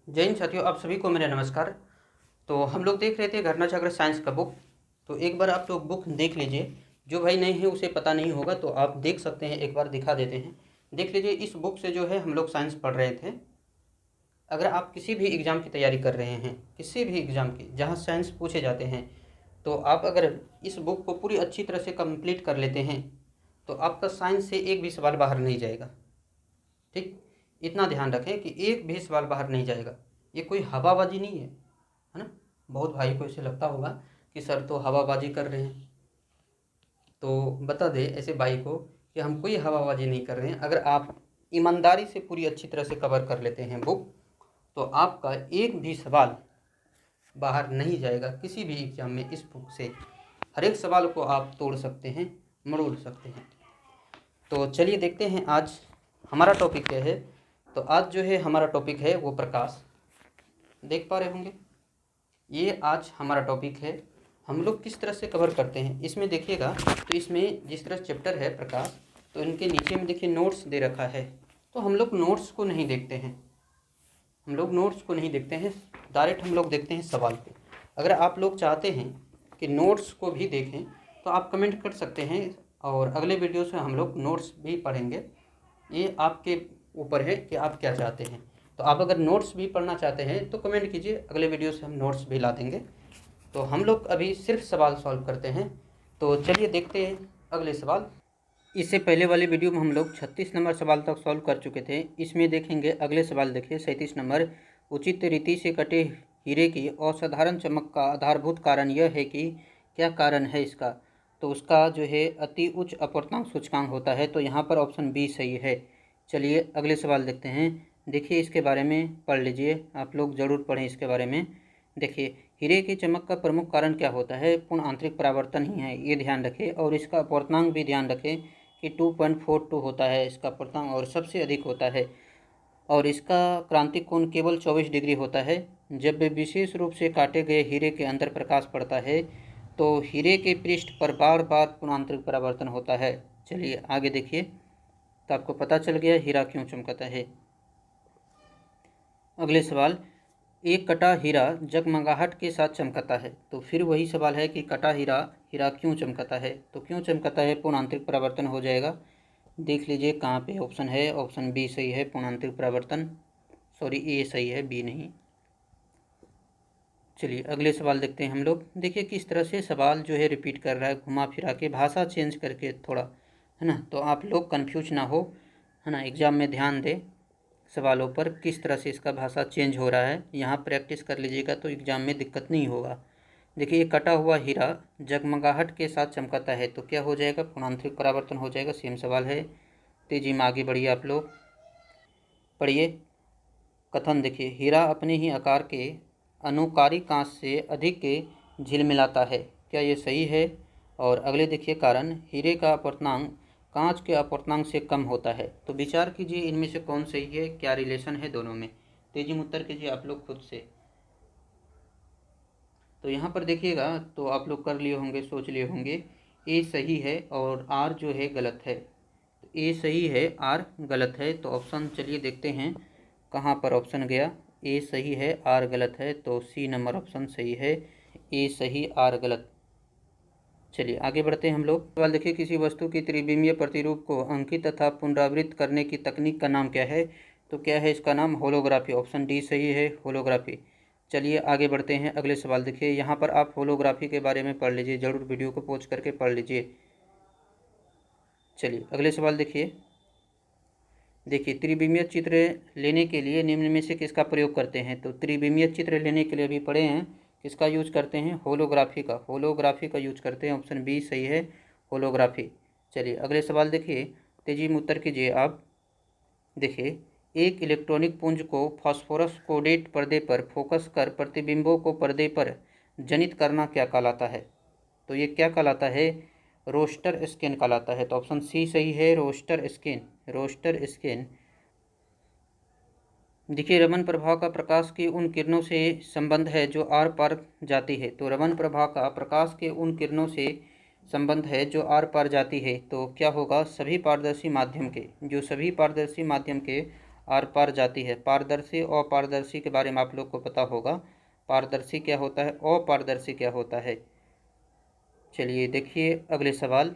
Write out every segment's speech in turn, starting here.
जय हिंद साथियों, आप सभी को मेरा नमस्कार। तो हम लोग देख रहे थे घरना जागरण साइंस का बुक। तो एक बार आप लोग बुक देख लीजिए। जो भाई नहीं है उसे पता नहीं होगा तो आप देख सकते हैं, एक बार दिखा देते हैं। देख लीजिए, इस बुक से जो है हम लोग साइंस पढ़ रहे थे। अगर आप किसी भी एग्ज़ाम की तैयारी कर रहे हैं, किसी भी एग्ज़ाम की जहाँ साइंस पूछे जाते हैं, तो आप अगर इस बुक को पूरी अच्छी तरह से कंप्लीट कर लेते हैं तो आपका साइंस से एक भी सवाल बाहर नहीं जाएगा। ठीक, इतना ध्यान रखें कि एक भी सवाल बाहर नहीं जाएगा। ये कोई हवाबाजी नहीं है ना। बहुत भाई को ऐसे लगता होगा कि सर तो हवाबाजी कर रहे हैं। तो बता दें ऐसे भाई को कि हम कोई हवाबाजी नहीं कर रहे हैं। अगर आप ईमानदारी से पूरी अच्छी तरह से कवर कर लेते हैं बुक, तो आपका एक भी सवाल बाहर नहीं जाएगा किसी भी एग्जाम में। इस बुक से हर एक सवाल को आप तोड़ सकते हैं, मरोड़ सकते हैं। तो चलिए देखते हैं आज हमारा टॉपिक क्या है। तो आज जो है हमारा टॉपिक है वो प्रकाश। देख पा रहे होंगे, ये आज हमारा टॉपिक है। हम लोग किस तरह से कवर करते हैं इसमें देखिएगा। तो इसमें जिस तरह चैप्टर है प्रकाश, तो इनके नीचे में देखिए नोट्स दे रखा है। तो हम लोग नोट्स को नहीं देखते हैं, डायरेक्ट हम लोग देखते हैं सवाल को। अगर आप लोग चाहते हैं कि नोट्स को भी देखें तो आप कमेंट कर सकते हैं, और अगले वीडियो से हम लोग नोट्स भी पढ़ेंगे। ये आपके ऊपर है कि आप क्या चाहते हैं। तो आप अगर नोट्स भी पढ़ना चाहते हैं तो कमेंट कीजिए, अगले वीडियो से हम नोट्स भी ला देंगे। तो हम लोग अभी सिर्फ सवाल सॉल्व करते हैं। तो चलिए देखते हैं अगले सवाल। इससे पहले वाले वीडियो में हम लोग 36 नंबर सवाल तक सॉल्व कर चुके थे। इसमें देखेंगे अगले सवाल, देखिए 37 नंबर। उचित रीति से कटे हीरे की असाधारण चमक का आधारभूत कारण यह है कि क्या कारण है इसका। तो उसका जो है अति उच्च अपवर्तनांक सूचकांक होता है। तो यहाँ पर ऑप्शन बी सही है। चलिए अगले सवाल देखते हैं। देखिए इसके बारे में पढ़ लीजिए, आप लोग ज़रूर पढ़ें इसके बारे में। देखिए, हीरे की चमक का प्रमुख कारण क्या होता है। पूर्ण आंतरिक परावर्तन ही है, ये ध्यान रखें। और इसका अपवर्तनांक भी ध्यान रखें कि 2.42 होता है इसका अपवर्तनांक, और सबसे अधिक होता है। और इसका क्रांतिक कोण केवल 24 डिग्री होता है। जब वे विशेष रूप से काटे गए हीरे के अंदर प्रकाश पड़ता है तो हीरे के पृष्ठ पर बार बार पूर्णांतरिक परावर्तन होता है। चलिए आगे देखिए, तो आपको पता चल गया हीरा क्यों चमकता है। अगले सवाल, एक कटा हीरा जगमगाहट के साथ चमकता है। तो फिर वही सवाल है कि कटा हीरा हीरा क्यों चमकता है। तो क्यों चमकता है, पूर्णांतरिक परावर्तन हो जाएगा। देख लीजिए कहाँ पे ऑप्शन है, ऑप्शन बी सही है, पूर्णांतरिक परावर्तन। सॉरी, ए सही है, बी नहीं। चलिए अगले सवाल देखते हैं हम लोग। देखिए किस तरह से सवाल जो है रिपीट कर रहा है, घुमा फिरा के, भाषा चेंज करके थोड़ा, है ना। तो आप लोग कन्फ्यूज ना हो, है ना। एग्ज़ाम में ध्यान दें सवालों पर, किस तरह से इसका भाषा चेंज हो रहा है। यहाँ प्रैक्टिस कर लीजिएगा तो एग्ज़ाम में दिक्कत नहीं होगा। देखिए, ये कटा हुआ हीरा जगमगाहट के साथ चमकता है तो क्या हो जाएगा, पूर्णांतरिक परावर्तन हो जाएगा। सेम सवाल है, तेजी में आगे बढ़िए आप लोग, पढ़िए कथन। देखिए, हीरा अपने ही आकार के अनुकारी कांच से अधिक झिलमिलाता है, क्या ये सही है। और अगले देखिए कारण, हीरे का अपवर्तनांक कांच के अपवर्तनांक से कम होता है। तो विचार कीजिए इनमें से कौन सही है, क्या रिलेशन है दोनों में। तेजी में उत्तर कीजिए आप लोग खुद से। तो यहाँ पर देखिएगा, तो आप लोग कर लिए होंगे, सोच लिए होंगे, ए सही है और आर जो है गलत है। तो ए सही है, आर गलत है। तो ऑप्शन चलिए देखते हैं कहाँ पर ऑप्शन गया। ए सही है, आर गलत है, तो सी नंबर ऑप्शन सही है। ए सही, आर गलत। चलिए आगे बढ़ते हैं हम लोग। सवाल देखिए, किसी वस्तु की त्रिविमीय प्रतिरूप को अंकित तथा पुनरावृत्त करने की तकनीक का नाम क्या है। तो क्या है इसका नाम, होलोग्राफी। ऑप्शन डी सही है, होलोग्राफी। चलिए आगे बढ़ते हैं। अगले सवाल देखिए, यहाँ पर आप होलोग्राफी के बारे में पढ़ लीजिए, ज़रूर वीडियो को पॉज करके पढ़ लीजिए। चलिए अगले सवाल देखिए। देखिए, त्रिविमीय चित्र लेने के लिए निम्न में से किसका प्रयोग करते हैं। तो त्रिविमीय चित्र लेने के लिए अभी पढ़े हैं, किसका यूज करते हैं, होलोग्राफी का यूज करते हैं। ऑप्शन बी सही है, होलोग्राफी। चलिए अगले सवाल देखिए, तेजी में उत्तर कीजिए आप। देखिए, एक इलेक्ट्रॉनिक पुंज को फास्फोरस कोडेट पर्दे पर फोकस कर प्रतिबिंबों को पर्दे पर जनित करना क्या कहलाता है। तो ये क्या कहलाता है, रोस्टर स्कैन कहलाता है। तो ऑप्शन सी सही है, रोस्टर स्कैन। देखिए, रमन प्रभाव का प्रकाश के उन किरणों से संबंध है जो आर पार जाती है। तो रमन प्रभाव का प्रकाश के उन किरणों से संबंध है जो आर पार जाती है। तो क्या होगा, सभी पारदर्शी माध्यम के आर पार जाती है। पारदर्शी अपारदर्शी के बारे में आप लोग को पता होगा, पारदर्शी क्या होता है, अपारदर्शी क्या होता है। चलिए देखिए अगले सवाल,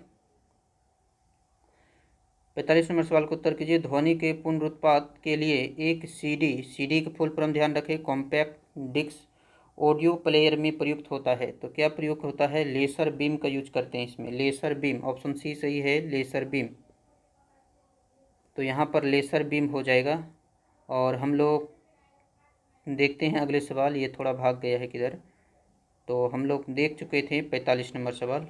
45 नंबर सवाल का उत्तर कीजिए। ध्वनि के पुनरुत्पाद के लिए एक सीडी का फुल फॉर्म ध्यान रखें, कॉम्पैक्ट डिस्क ऑडियो प्लेयर में प्रयुक्त होता है। तो क्या प्रयुक्त होता है, लेसर बीम का यूज करते हैं इसमें, लेसर बीम, ऑप्शन सी सही है, लेसर बीम। तो यहाँ पर लेसर बीम हो जाएगा। और हम लोग देखते हैं अगले सवाल, ये थोड़ा भाग गया है किधर, तो हम लोग देख चुके थे 45 नंबर सवाल।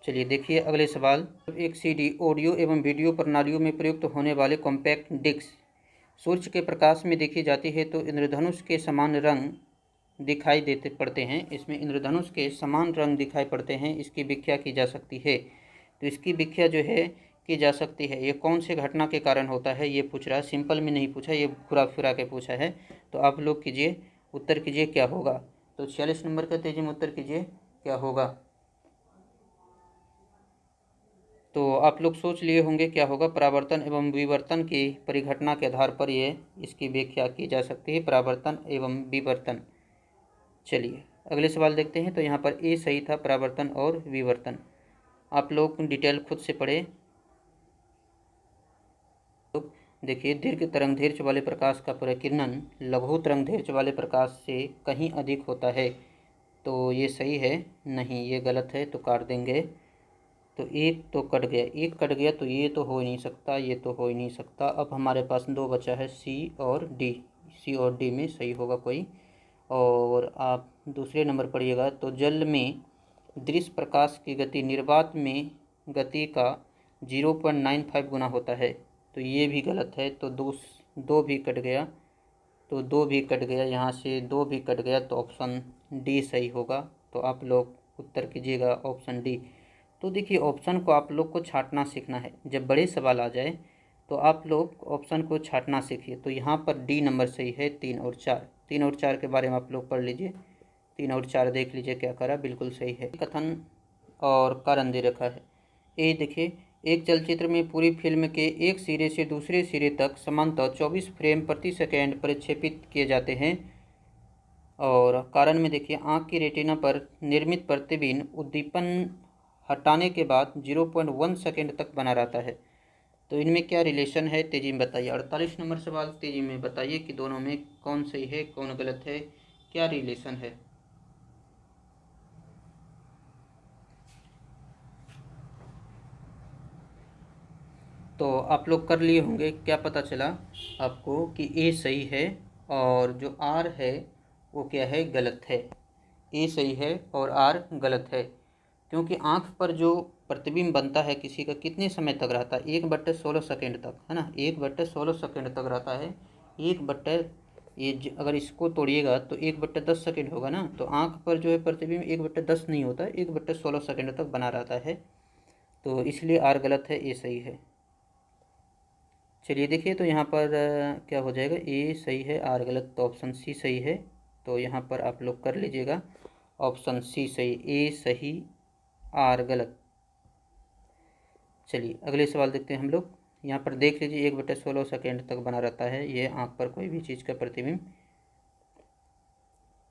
चलिए देखिए अगले सवाल, एक सीडी ऑडियो एवं वीडियो प्रणालियों में प्रयुक्त होने वाले कॉम्पैक्ट डिस्क सूर्य के प्रकाश में देखी जाती है तो इंद्रधनुष के समान रंग दिखाई देते पड़ते हैं। इसमें इंद्रधनुष के समान रंग दिखाई पड़ते हैं, इसकी व्याख्या की जा सकती है। तो इसकी व्याख्या जो है की जा सकती है, ये कौन से घटना के कारण होता है ये पूछ रहा है, सिंपल में नहीं पूछा, ये घुरा फिरा के पूछा है। तो आप लोग कीजिए, उत्तर कीजिए क्या होगा। तो 46 नंबर का तेजी में उत्तर कीजिए क्या होगा। तो आप लोग सोच लिए होंगे क्या होगा, परावर्तन एवं विवर्तन की परिघटना के आधार पर ये इसकी व्याख्या की जा सकती है, परावर्तन एवं विवर्तन। चलिए अगले सवाल देखते हैं। तो यहाँ पर ए सही था, परावर्तन और विवर्तन। आप लोग डिटेल खुद से पढ़े। तो देखिए, दीर्घ तरंगदैर्घ्य वाले प्रकाश का प्रकीर्णन लघु तरंगदैर्घ्य वाले प्रकाश से कहीं अधिक होता है। तो ये सही है, नहीं ये गलत है, तो काट देंगे। तो एक तो कट गया, एक कट गया, तो ये तो हो ही नहीं सकता, ये तो हो ही नहीं सकता। अब हमारे पास दो बचा है, सी और डी। सी और डी में सही होगा कोई। और आप दूसरे नंबर पढ़िएगा, तो जल में दृश्य प्रकाश की गति निर्वात में गति का 0.95 गुना होता है। तो ये भी गलत है, तो दो भी कट गया, तो दो भी कट गया, यहाँ से दो भी कट गया, तो ऑप्शन डी सही होगा। तो आप लोग उत्तर कीजिएगा ऑप्शन डी। तो देखिए ऑप्शन को आप लोग को छांटना सीखना है, जब बड़े सवाल आ जाए तो आप लोग ऑप्शन को छांटना सीखिए। तो यहाँ पर डी नंबर सही है, 3 और 4। 3 और 4 के बारे में आप लोग पढ़ लीजिए, 3 और 4 देख लीजिए क्या करा, बिल्कुल सही है। कथन और कारण दे रखा है। ये देखिए, एक चलचित्र में पूरी फिल्म के एक सिरे से दूसरे सिरे तक समांतर 24 फ्रेम प्रति सेकेंड प्रक्षेपित किए जाते हैं। और कारण में देखिए, आँख की रेटिना पर निर्मित प्रतिबिंब उद्दीपन हटाने के बाद 0.1 सेकेंड तक बना रहता है। तो इनमें क्या रिलेशन है, तेजी में बताइए। 48 नंबर सवाल, तेजी में बताइए कि दोनों में कौन सही है कौन गलत है, क्या रिलेशन है। तो आप लोग कर लिए होंगे, क्या पता चला आपको कि ए सही है और जो आर है वो क्या है, गलत है। ए सही है और आर गलत है, क्योंकि आँख पर जो प्रतिबिंब बनता है किसी का कितने समय तक रहता है, 1/16 सेकेंड तक, है ना, 1/16 सेकेंड तक रहता है। अगर इसको तोड़िएगा तो 1/10 सेकेंड होगा ना। तो आँख पर जो है प्रतिबिंब 1/10 नहीं होता, 1/16 सेकेंड तक बना रहता है। तो इसलिए आर गलत है, ए सही है। चलिए देखिए, तो यहाँ पर क्या हो जाएगा, ए सही है आर गलत, तो ऑप्शन सी सही है। तो यहाँ पर आप लोग कर लीजिएगा ऑप्शन सी सही, ए सही आर गलत। चलिए अगले सवाल देखते हैं हम लोग। यहाँ पर देख लीजिए, 1/16 सेकेंड तक बना रहता है ये आँख पर कोई भी चीज़ का प्रतिबिंब।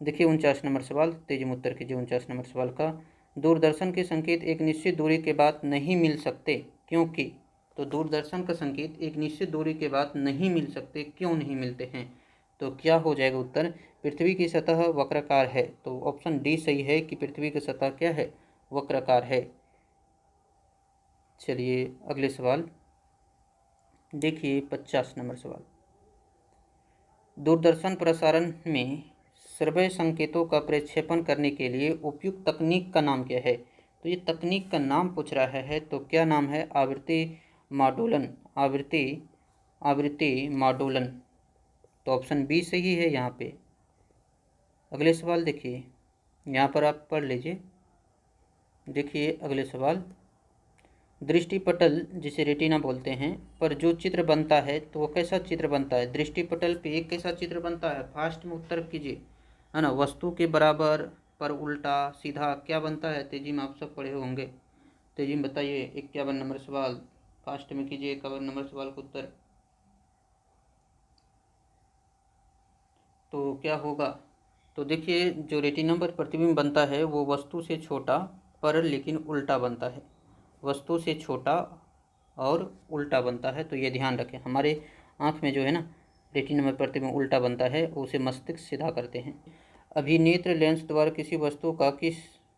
देखिए 49 नंबर सवाल, तेजी में उत्तर कीजिए 49 नंबर सवाल का। दूरदर्शन के संकेत एक निश्चित दूरी के बाद नहीं मिल सकते, क्योंकि। तो दूरदर्शन का संकेत एक निश्चित दूरी के बाद नहीं मिल सकते, क्यों नहीं मिलते हैं। तो क्या हो जाएगा उत्तर, पृथ्वी की सतह वक्राकार है। तो ऑप्शन डी सही है कि पृथ्वी की सतह क्या है, वक्राकार है। चलिए अगले सवाल देखिए, 50 नंबर सवाल। दूरदर्शन प्रसारण में श्रव्य संकेतों का प्रक्षेपण करने के लिए उपयुक्त तकनीक का नाम क्या है। तो ये तकनीक का नाम पूछ रहा है, तो क्या नाम है, आवृत्ति मॉड्यूलन, आवृत्ति मॉड्यूलन। तो ऑप्शन बी सही है यहाँ पे। अगले सवाल देखिए, यहाँ पर आप पढ़ लीजिए। देखिए अगले सवाल, दृष्टिपटल जिसे रेटिना बोलते हैं पर जो चित्र बनता है तो वो कैसा चित्र बनता है, दृष्टिपटल पे एक कैसा चित्र बनता है, फास्ट में उत्तर कीजिए, है ना, वस्तु के बराबर पर उल्टा सीधा क्या बनता है, तेजी में आप सब पढ़े होंगे, तेजी में बताइए। 51 नंबर सवाल, फास्ट में कीजिए 51 नंबर सवाल का उत्तर। तो क्या होगा? तो देखिए, जो रेटिना पर प्रतिबिंब बनता है वो वस्तु से छोटा पर लेकिन उल्टा बनता है। वस्तु से छोटा और उल्टा बनता है, तो ये ध्यान रखें। हमारे आँख में जो है ना रेटिना में प्रतिबिंब उल्टा बनता है, उसे मस्तिष्क सीधा करते हैं। अभिनेत्र लेंस द्वारा किसी वस्तु का किस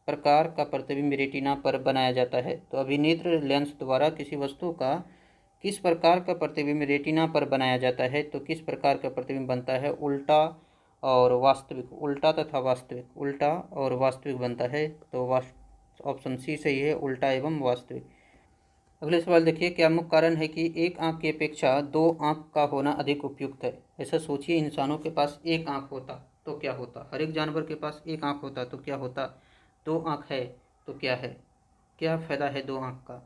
प्रकार का प्रतिबिंब रेटिना पर बनाया जाता है? तो अभिनेत्र लेंस द्वारा किसी वस्तु का किस प्रकार का प्रतिबिंब रेटिना पर बनाया जाता है? तो किस प्रकार का प्रतिबिंब बनता है? उल्टा और वास्तविक, उल्टा तथा वास्तविक, उल्टा और वास्तविक बनता है। तो ऑप्शन सी सही है, उल्टा एवं वास्तविक। अगले सवाल देखिए, क्या मुख्य कारण है कि एक आंख की अपेक्षा दो आंख का होना अधिक उपयुक्त है? ऐसा सोचिए, इंसानों के पास एक आंख होता तो क्या होता? हर एक जानवर के पास एक आंख होता तो क्या होता? दो आंख है तो क्या है? क्या फायदा है दो आंख का?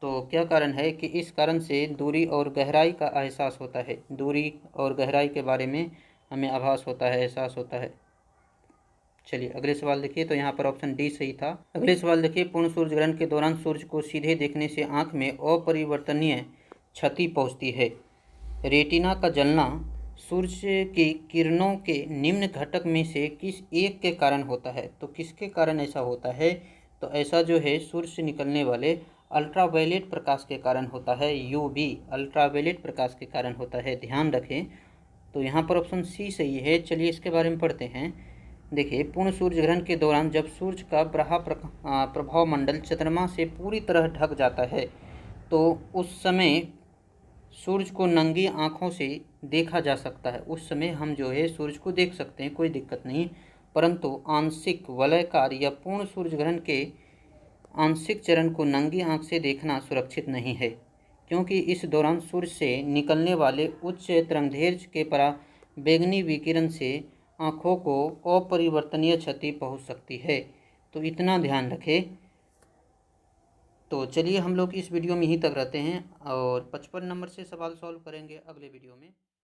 तो क्या कारण है कि इस कारण से दूरी और गहराई का एहसास होता है। दूरी और गहराई के बारे में हमें आभास होता है, एहसास होता है। चलिए अगले सवाल देखिए, तो यहाँ पर ऑप्शन डी सही था। अगले सवाल देखिए, पूर्ण सूर्य ग्रहण के दौरान सूर्य को सीधे देखने से आंख में अपरिवर्तनीय क्षति पहुँचती है। रेटिना का जलना सूर्य की किरणों के निम्न घटक में से किस एक के कारण होता है? तो किसके कारण ऐसा होता है? तो ऐसा जो है सूर्य से निकलने वाले अल्ट्रावायलेट प्रकाश के कारण होता है। यूवी अल्ट्रावायलेट प्रकाश के कारण होता है, ध्यान रखें। तो यहाँ पर ऑप्शन सी सही है। चलिए इसके बारे में पढ़ते हैं। देखिए, पूर्ण सूर्य ग्रहण के दौरान जब सूर्य का प्रभाव मंडल चंद्रमा से पूरी तरह ढक जाता है तो उस समय सूर्य को नंगी आँखों से देखा जा सकता है। उस समय हम जो है सूर्य को देख सकते हैं, कोई दिक्कत नहीं। परंतु आंशिक वलयकार या पूर्ण सूर्य ग्रहण के आंशिक चरण को नंगी आँख से देखना सुरक्षित नहीं है, क्योंकि इस दौरान सूर्य से निकलने वाले उच्च तरंगदैर्घ्य के पराबैंगनी विकिरण से आँखों को अपरिवर्तनीय क्षति पहुंच सकती है। तो इतना ध्यान रखें। तो चलिए हम लोग इस वीडियो में यहीं तक रहते हैं और 55 नंबर से सवाल सॉल्व करेंगे अगले वीडियो में।